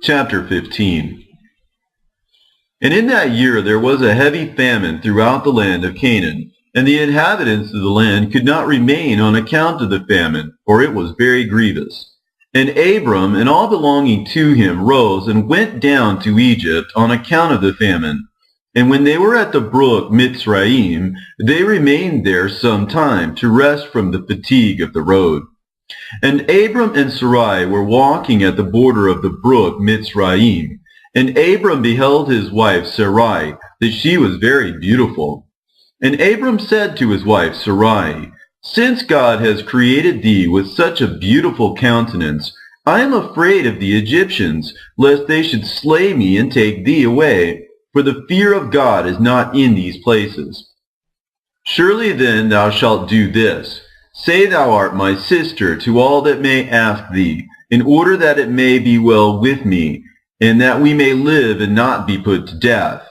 Chapter 15. And in that year there was a heavy famine throughout the land of Canaan, and the inhabitants of the land could not remain on account of the famine, for it was very grievous. And Abram and all belonging to him rose and went down to Egypt on account of the famine. And when they were at the brook Mitzrayim, they remained there some time to rest from the fatigue of the road. And Abram and Sarai were walking at the border of the brook Mitzrayim. And Abram beheld his wife Sarai, that she was very beautiful. And Abram said to his wife Sarai, "Since God has created thee with such a beautiful countenance, I am afraid of the Egyptians, lest they should slay me and take thee away, for the fear of God is not in these places. Surely then thou shalt do this. Say thou art my sister to all that may ask thee, in order that it may be well with me, and that we may live and not be put to death."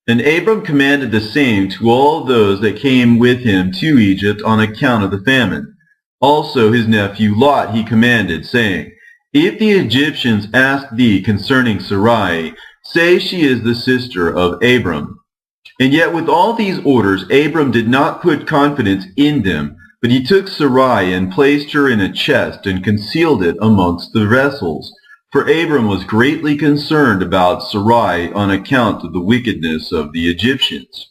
And Abram commanded the same to all those that came with him to Egypt on account of the famine. Also his nephew Lot he commanded, saying, "If the Egyptians ask thee concerning Sarai, say she is the sister of Abram." And yet with all these orders Abram did not put confidence in them, but he took Sarai and placed her in a chest and concealed it amongst the vessels. For Abram was greatly concerned about Sarai on account of the wickedness of the Egyptians.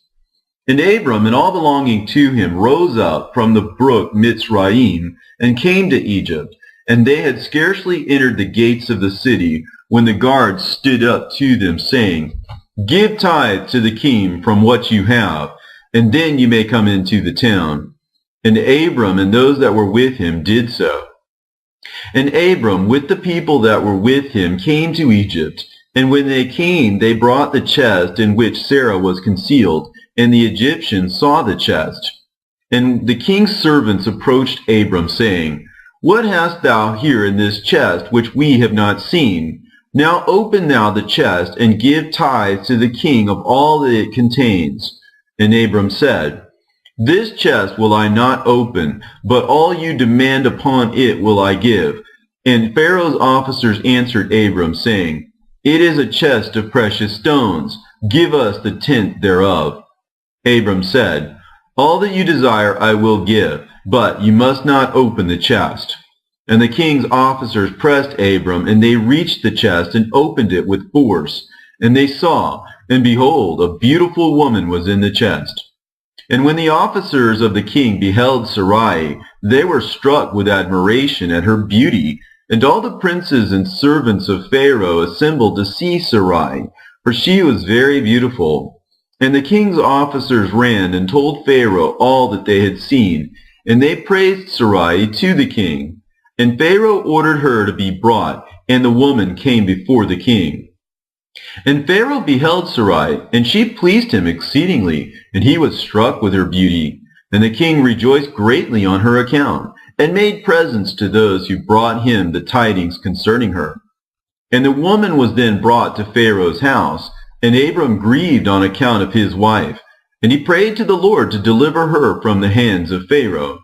And Abram and all belonging to him rose up from the brook Mitzrayim and came to Egypt. And they had scarcely entered the gates of the city when the guards stood up to them, saying, "Give tithe to the king from what you have, and then you may come into the town." And Abram and those that were with him did so. And Abram with the people that were with him came to Egypt. And when they came, they brought the chest in which Sara was concealed, and the Egyptians saw the chest. And the king's servants approached Abram, saying, "What hast thou here in this chest which we have not seen? Now open thou the chest, and give tithe to the king of all that it contains." And Abram said, "This chest will I not open, but all you demand upon it will I give." And Pharaoh's officers answered Abram, saying, "It is a chest of precious stones. Give us the tenth thereof." Abram said, "All that you desire I will give, but you must not open the chest." And the king's officers pressed Abram, and they reached the chest and opened it with force. And they saw, and behold, a beautiful woman was in the chest. And when the officers of the king beheld Sarai, they were struck with admiration at her beauty. And all the princes and servants of Pharaoh assembled to see Sarai, for she was very beautiful. And the king's officers ran and told Pharaoh all that they had seen, and they praised Sarai to the king. And Pharaoh ordered her to be brought, and the woman came before the king. And Pharaoh beheld Sarai, and she pleased him exceedingly, and he was struck with her beauty. And the king rejoiced greatly on her account, and made presents to those who brought him the tidings concerning her. And the woman was then brought to Pharaoh's house, and Abram grieved on account of his wife, and he prayed to the Lord to deliver her from the hands of Pharaoh.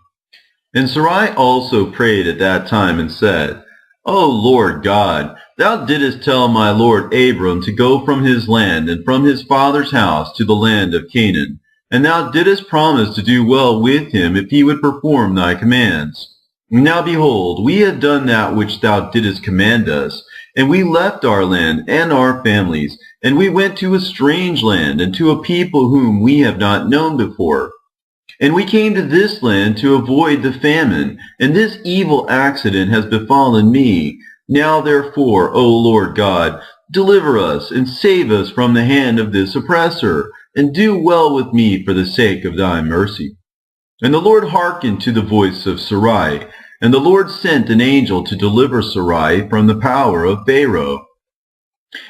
And Sarai also prayed at that time and said, "O Lord God, thou didst tell my lord Abram to go from his land and from his father's house to the land of Canaan, and thou didst promise to do well with him if he would perform thy commands. Now behold, we have done that which thou didst command us, and we left our land and our families, and we went to a strange land and to a people whom we have not known before. And we came to this land to avoid the famine, and this evil accident has befallen me. Now therefore, O Lord God, deliver us and save us from the hand of this oppressor, and do well with me for the sake of thy mercy." And the Lord hearkened to the voice of Sarai, and the Lord sent an angel to deliver Sarai from the power of Pharaoh.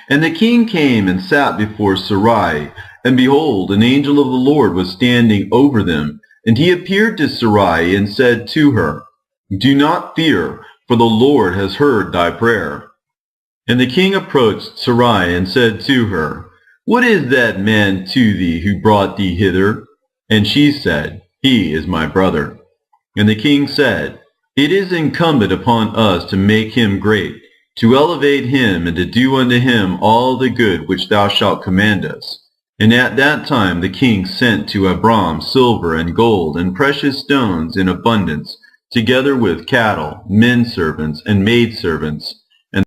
And the king came and sat before Sarai, and behold, an angel of the Lord was standing over them. And he appeared to Sarai and said to her, "Do not fear, for the Lord has heard thy prayer." And the king approached Sarai and said to her, "What is that man to thee who brought thee hither?" And she said, "He is my brother." And the king said, "It is incumbent upon us to make him great, to elevate him and to do unto him all the good which thou shalt command us. And at that time the king sent to Abram silver and gold and precious stones in abundance, together with cattle, men servants, and maidservants. And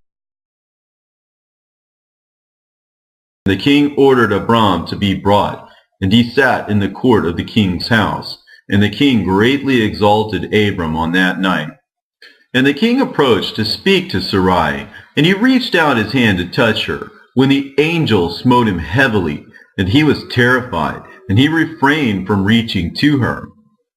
the king ordered Abram to be brought, and he sat in the court of the king's house. And the king greatly exalted Abram on that night. And the king approached to speak to Sarai, and he reached out his hand to touch her, when the angel smote him heavily, and he was terrified, and he refrained from reaching to her.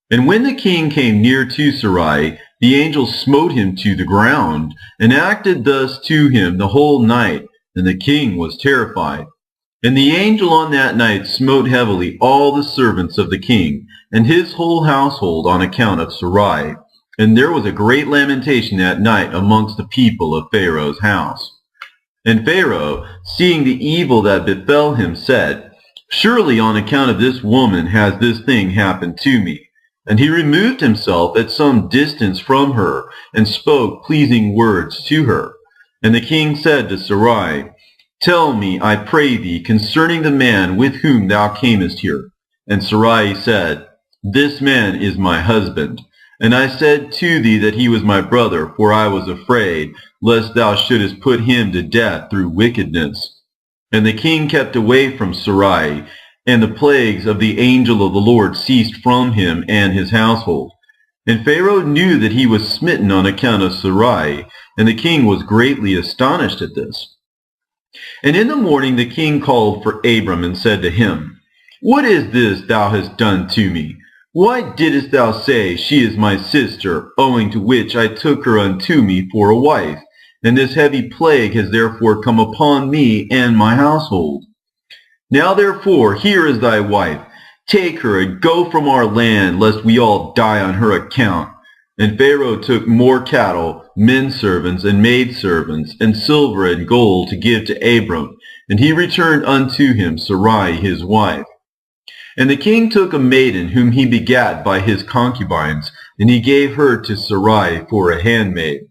And when the king came near to Sarai, the angel smote him to the ground, and acted thus to him the whole night, and the king was terrified. And the angel on that night smote heavily all the servants of the king, and his whole household on account of Sarai. And there was a great lamentation that night amongst the people of Pharaoh's house. And Pharaoh, seeing the evil that befell him, said, Surely on account of this woman has this thing happened to me. And he removed himself at some distance from her, and spoke pleasing words to her. And the king said to Sarai, Tell me, I pray thee, concerning the man with whom thou camest here. And Sarai said, This man is my husband. And I said to thee that he was my brother, for I was afraid, lest thou shouldest put him to death through wickedness. And the king kept away from Sarai, and the plagues of the angel of the Lord ceased from him and his household. And Pharaoh knew that he was smitten on account of Sarai, and the king was greatly astonished at this. And in the morning the king called for Abram and said to him, What is this thou hast done to me? Why didst thou say, She is my sister, owing to which I took her unto me for a wife? And this heavy plague has therefore come upon me and my household. Now therefore, here is thy wife. Take her and go from our land, lest we all die on her account. And Pharaoh took more cattle, men servants, and maidservants, and silver and gold to give to Abram. And he returned unto him Sarai his wife. And the king took a maiden whom he begat by his concubines, and he gave her to Sarai for a handmaid.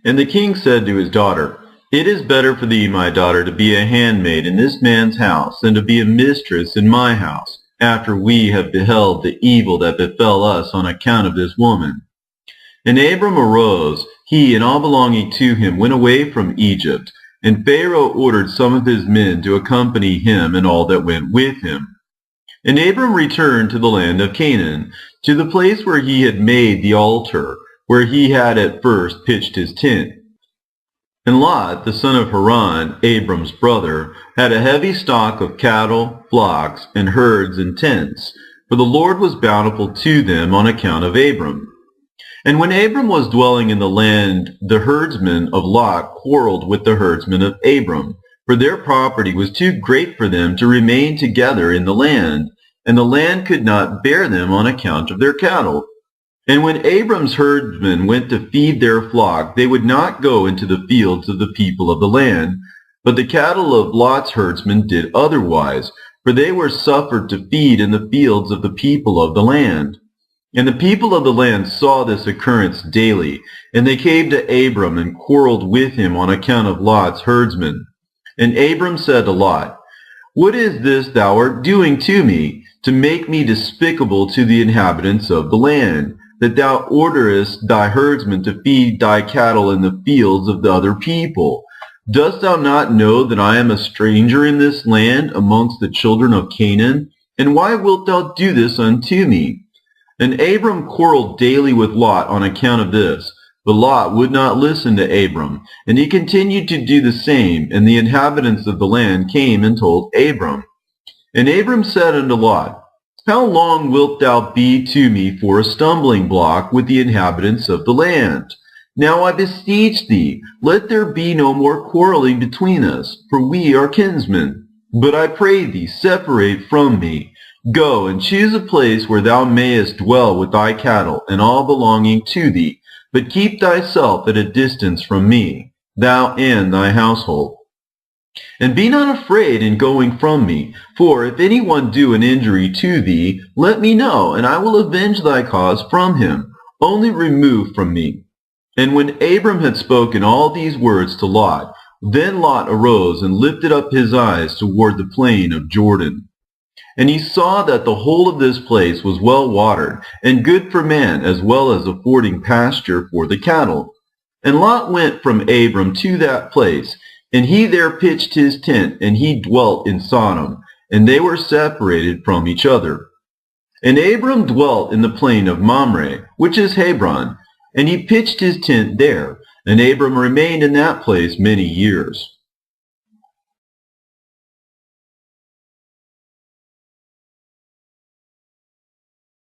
And the king said to his daughter, It is better for thee, my daughter, to be a handmaid in this man's house, than to be a mistress in my house, after we have beheld the evil that befell us on account of this woman. And Abram arose, he and all belonging to him went away from Egypt, and Pharaoh ordered some of his men to accompany him and all that went with him. And Abram returned to the land of Canaan, to the place where he had made the altar, where he had at first pitched his tent. And Lot, the son of Haran, Abram's brother, had a heavy stock of cattle, flocks, and herds and tents, for the Lord was bountiful to them on account of Abram. And when Abram was dwelling in the land, the herdsmen of Lot quarreled with the herdsmen of Abram, for their property was too great for them to remain together in the land, and the land could not bear them on account of their cattle. And when Abram's herdsmen went to feed their flock, they would not go into the fields of the people of the land, but the cattle of Lot's herdsmen did otherwise, for they were suffered to feed in the fields of the people of the land. And the people of the land saw this occurrence daily, and they came to Abram and quarreled with him on account of Lot's herdsmen. And Abram said to Lot, What is this thou art doing to me, to make me despicable to the inhabitants of the land, that thou orderest thy herdsmen to feed thy cattle in the fields of the other people? Dost thou not know that I am a stranger in this land amongst the children of Canaan? And why wilt thou do this unto me? And Abram quarreled daily with Lot on account of this. But Lot would not listen to Abram, and he continued to do the same, and the inhabitants of the land came and told Abram. And Abram said unto Lot, How long wilt thou be to me for a stumbling block with the inhabitants of the land? Now I beseech thee, let there be no more quarreling between us, for we are kinsmen. But I pray thee, separate from me. Go and choose a place where thou mayest dwell with thy cattle and all belonging to thee, but keep thyself at a distance from me, thou and thy household. And be not afraid in going from me, for if any one do an injury to thee, let me know, and I will avenge thy cause from him. Only remove from me. And when Abram had spoken all these words to Lot, then Lot arose and lifted up his eyes toward the plain of Jordan. And he saw that the whole of this place was well watered, and good for man, as well as affording pasture for the cattle. And Lot went from Abram to that place, and he there pitched his tent, and he dwelt in Sodom, and they were separated from each other. And Abram dwelt in the plain of Mamre, which is Hebron, and he pitched his tent there, and Abram remained in that place many years.